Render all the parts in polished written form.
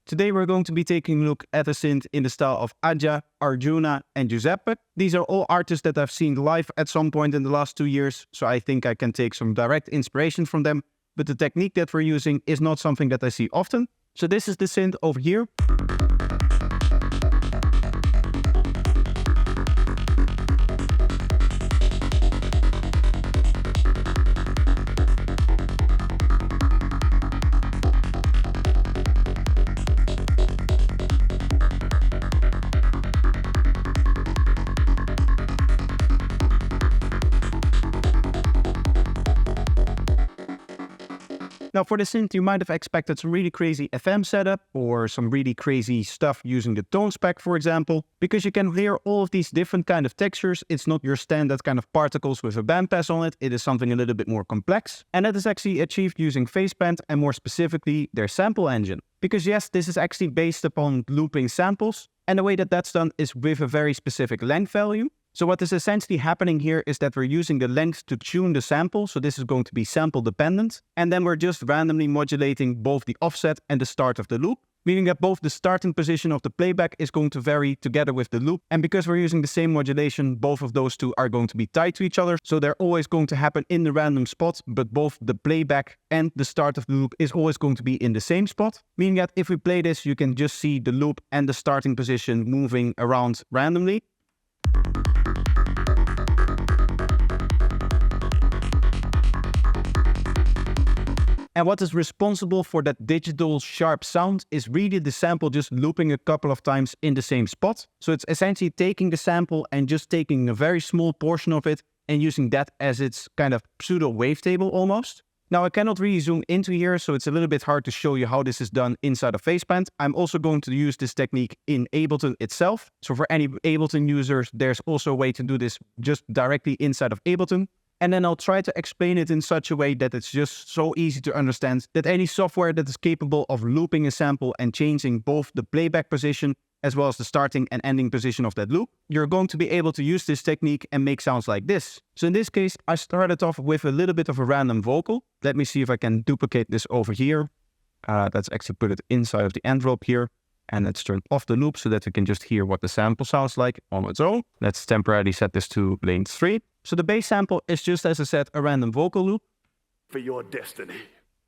Today we're going to be taking a look at a synth in the style of Ajja, Arjuna and Giuseppe. These are all artists that I've seen live at some point in the last 2 years, so I think I can take some direct inspiration from them, but the technique that we're using is not something that I see often. So this is the synth over here. Now for the synth, you might have expected some really crazy FM setup or some really crazy stuff using the tone spec, for example, because you can hear all of these different kind of textures. It's not your standard kind of particles with a bandpass on it. It is something a little bit more complex. And that is actually achieved using PhasePlant and more specifically their sample engine. Because yes, this is actually based upon looping samples. And the way that that's done is with a very specific length value. So what is essentially happening here is that we're using the length to tune the sample. So this is going to be sample dependent. And then we're just randomly modulating both the offset and the start of the loop, meaning that both the starting position of the playback is going to vary together with the loop. And because we're using the same modulation, both of those two are going to be tied to each other. So they're always going to happen in the random spot, but both the playback and the start of the loop is always going to be in the same spot. Meaning that if we play this, you can just see the loop and the starting position moving around randomly. And what is responsible for that digital sharp sound is really the sample just looping a couple of times in the same spot. So it's essentially taking the sample and just taking a very small portion of it and using that as its kind of pseudo wavetable almost. Now I cannot really zoom into here, so it's a little bit hard to show you how this is done inside of PhasePlant. I'm also going to use this technique in Ableton itself. So for any Ableton users, there's also a way to do this just directly inside of Ableton. And then I'll try to explain it in such a way that it's just so easy to understand that any software that is capable of looping a sample and changing both the playback position as well as the starting and ending position of that loop, you're going to be able to use this technique and make sounds like this. So in this case, I started off with a little bit of a random vocal. Let me see if I can duplicate this over here. Let's actually put it inside of the envelope here. And let's turn off the loop so that we can just hear what the sample sounds like on its own. Let's temporarily set this to lane 3. So the bass sample is just, as I said, a random vocal loop. For your destiny.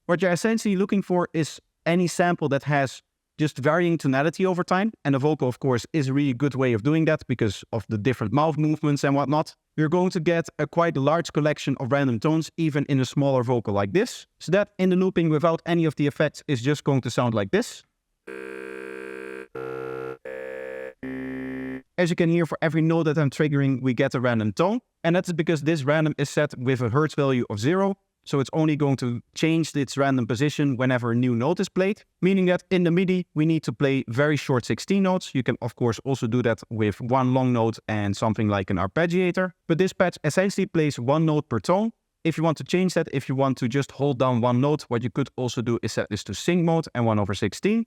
What you're essentially looking for is any sample that has just varying tonality over time. And the vocal, of course, is a really good way of doing that because of the different mouth movements and whatnot. You're going to get a quite large collection of random tones, even in a smaller vocal like this. So that in the looping without any of the effects is just going to sound like this. As you can hear, for every note that I'm triggering, we get a random tone. And that's because this random is set with a hertz value of 0. So it's only going to change its random position whenever a new note is played. Meaning that in the MIDI, we need to play very short 16 notes. You can, of course, also do that with one long note and something like an arpeggiator. But this patch essentially plays one note per tone. If you want to change that, if you want to just hold down one note, what you could also do is set this to sync mode and 1/16.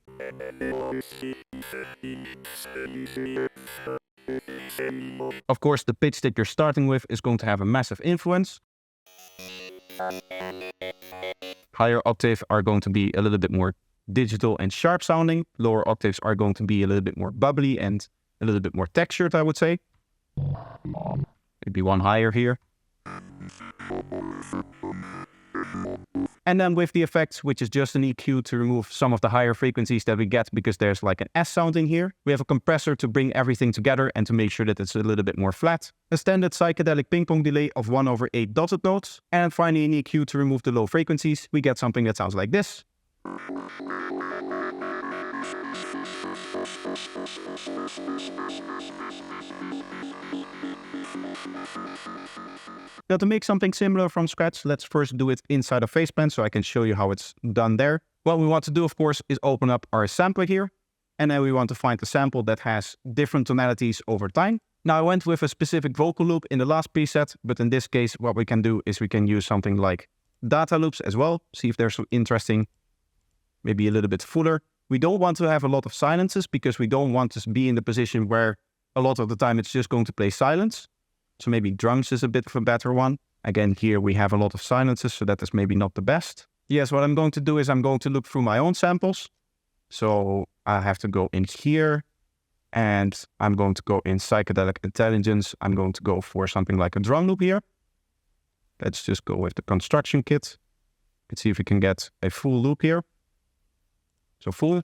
Of course, the pitch that you're starting with is going to have a massive influence. Higher octaves are going to be a little bit more digital and sharp sounding. Lower octaves are going to be a little bit more bubbly and a little bit more textured, I would say. Maybe one higher here. And then with the effects, which is just an EQ to remove some of the higher frequencies that we get because there's like an S sound in here. We have a compressor to bring everything together and to make sure that it's a little bit more flat. A standard psychedelic ping-pong delay of 1/8 dotted notes. And finally an EQ to remove the low frequencies. We get something that sounds like this. Now to make something similar from scratch, let's first do it inside of PhasePlant so I can show you how it's done there. What we want to do, of course, is open up our sampler here. And then we want to find a sample that has different tonalities over time. Now I went with a specific vocal loop in the last preset, but in this case, what we can do is we can use something like data loops as well. See if they're so interesting, maybe a little bit fuller. We don't want to have a lot of silences because we don't want to be in the position where a lot of the time it's just going to play silence. So maybe drums is a bit of a better one. Again, here we have a lot of silences, so that is maybe not the best. Yes, what I'm going to do is I'm going to look through my own samples. So I have to go in here, and I'm going to go in psychedelic intelligence. I'm going to go for something like a drum loop here. Let's just go with the construction kit. Let's see if we can get a full loop here. So full.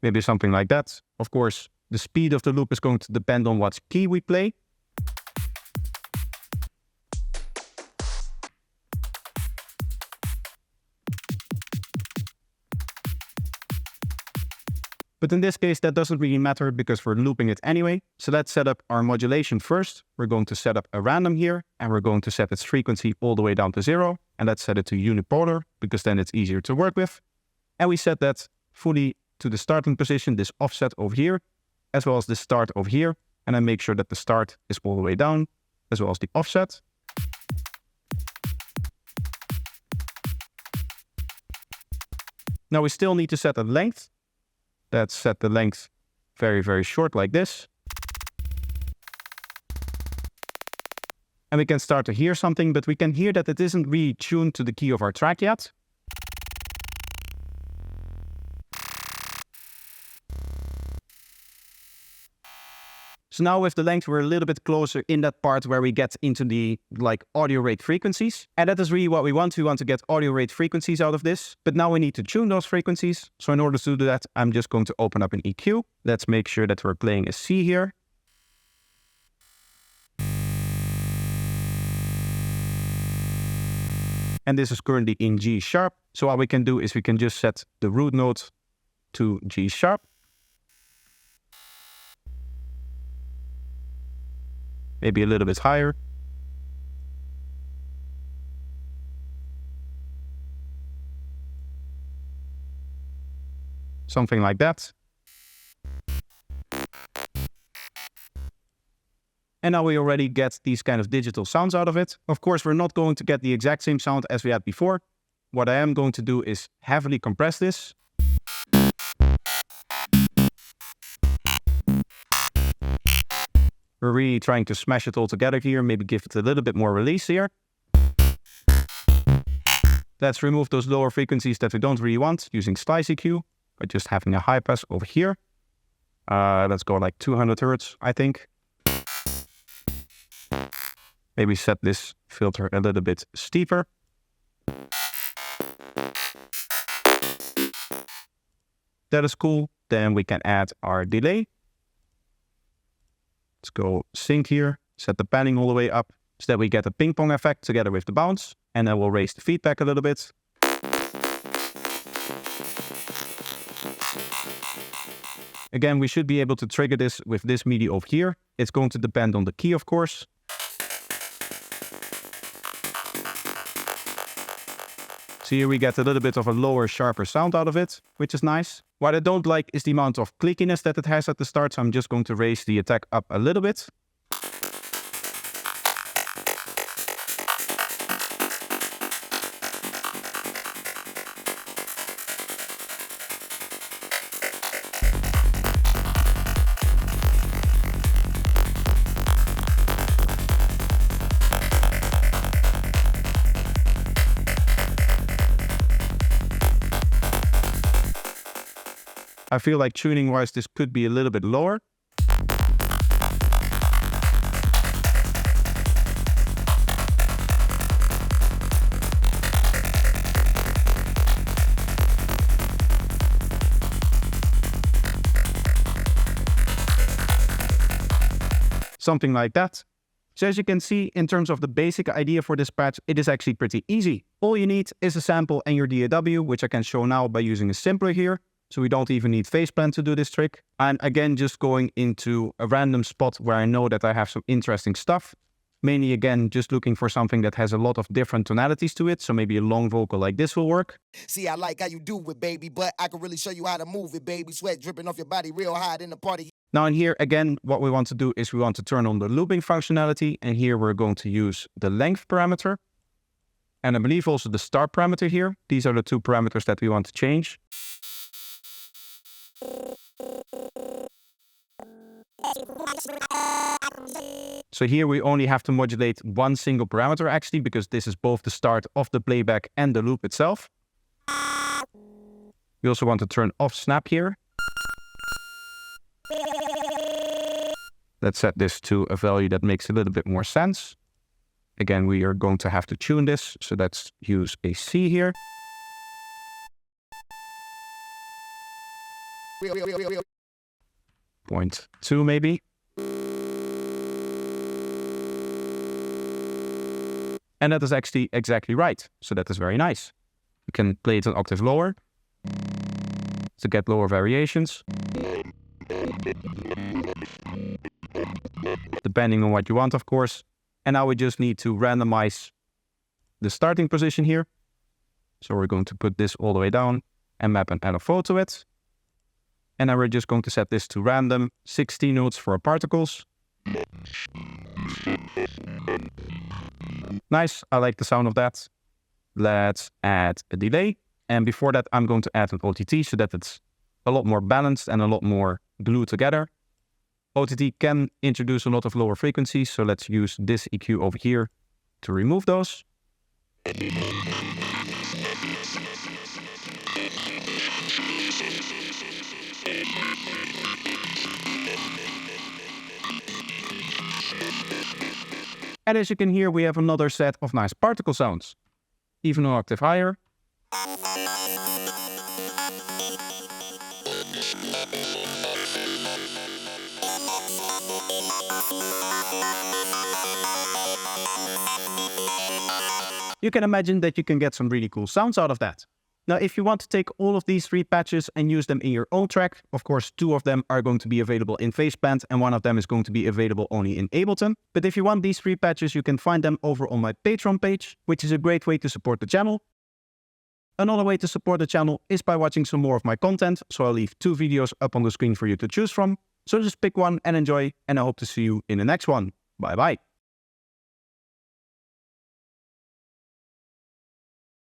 Maybe something like that. Of course, the speed of the loop is going to depend on what key we play. But in this case, that doesn't really matter because we're looping it anyway. So let's set up our modulation first. We're going to set up a random here, and we're going to set its frequency all the way down to 0. And let's set it to unipolar because then it's easier to work with. And we set that fully to the starting position, this offset over here, as well as the start over here. And I make sure that the start is all the way down, as well as the offset. Now we still need to set a length. Let's set the length very, very short like this. And we can start to hear something, but we can hear that it isn't really tuned to the key of our track yet. So now with the length, we're a little bit closer in that part where we get into the audio rate frequencies. And that is really what we want. We want to get audio rate frequencies out of this. But now we need to tune those frequencies. So in order to do that, I'm just going to open up an EQ. Let's make sure that we're playing a C here. And this is currently in G sharp. So what we can do is we can just set the root note to G sharp. Maybe a little bit higher. Something like that. And now we already get these kind of digital sounds out of it. Of course, we're not going to get the exact same sound as we had before. What I am going to do is heavily compress this. We're really trying to smash it all together here, maybe give it a little bit more release here. Let's remove those lower frequencies that we don't really want using slice EQ by just having a high pass over here. Let's go like 200 Hertz, I think. Maybe set this filter a little bit steeper. That is cool. Then we can add our delay. Let's go sync here, set the panning all the way up so that we get a ping pong effect together with the bounce. And then we'll raise the feedback a little bit. Again, we should be able to trigger this with this MIDI over here. It's going to depend on the key, of course. So here we get a little bit of a lower, sharper sound out of it, which is nice. What I don't like is the amount of clickiness that it has at the start, so I'm just going to raise the attack up a little bit. I feel like tuning-wise, this could be a little bit lower. Something like that. So as you can see, in terms of the basic idea for this patch, it is actually pretty easy. All you need is a sample and your DAW, which I can show now by using a sampler here. So we don't even need PhasePlant to do this trick. And again, just going into a random spot where I know that I have some interesting stuff. Mainly, again, just looking for something that has a lot of different tonalities to it. So maybe a long vocal like this will work. See, I like how you do it, baby, but I can really show you how to move it, baby. Sweat dripping off your body real hot in the party. Now in here, again, what we want to do is we want to turn on the looping functionality. And here we're going to use the length parameter. And I believe also the start parameter here. These are the two parameters that we want to change. So here we only have to modulate one single parameter actually, because this is both the start of the playback and the loop itself. We also want to turn off snap here. Let's set this to a value that makes a little bit more sense. Again, we are going to have to tune this, so let's use a C here. 0.2 maybe. And that is actually exactly right, so that is very nice. You can play it an octave lower to get lower variations, depending on what you want, of course. And now we just need to randomize the starting position here. So we're going to put this all the way down and map an LFO to it. And then we're just going to set this to random, 60 notes for our particles. Nice, I like the sound of that. Let's add a delay. And before that, I'm going to add an OTT so that it's a lot more balanced and a lot more glued together. OTT can introduce a lot of lower frequencies, so let's use this EQ over here to remove those. And as you can hear, we have another set of nice particle sounds, even an octave higher. You can imagine that you can get some really cool sounds out of that. Now, if you want to take all of these 3 patches and use them in your own track, of course, 2 of them are going to be available in PhasePlant and 1 of them is going to be available only in Ableton. But if you want these 3 patches, you can find them over on my Patreon page, which is a great way to support the channel. Another way to support the channel is by watching some more of my content, so I'll leave 2 videos up on the screen for you to choose from. So just pick one and enjoy, and I hope to see you in the next one. Bye bye.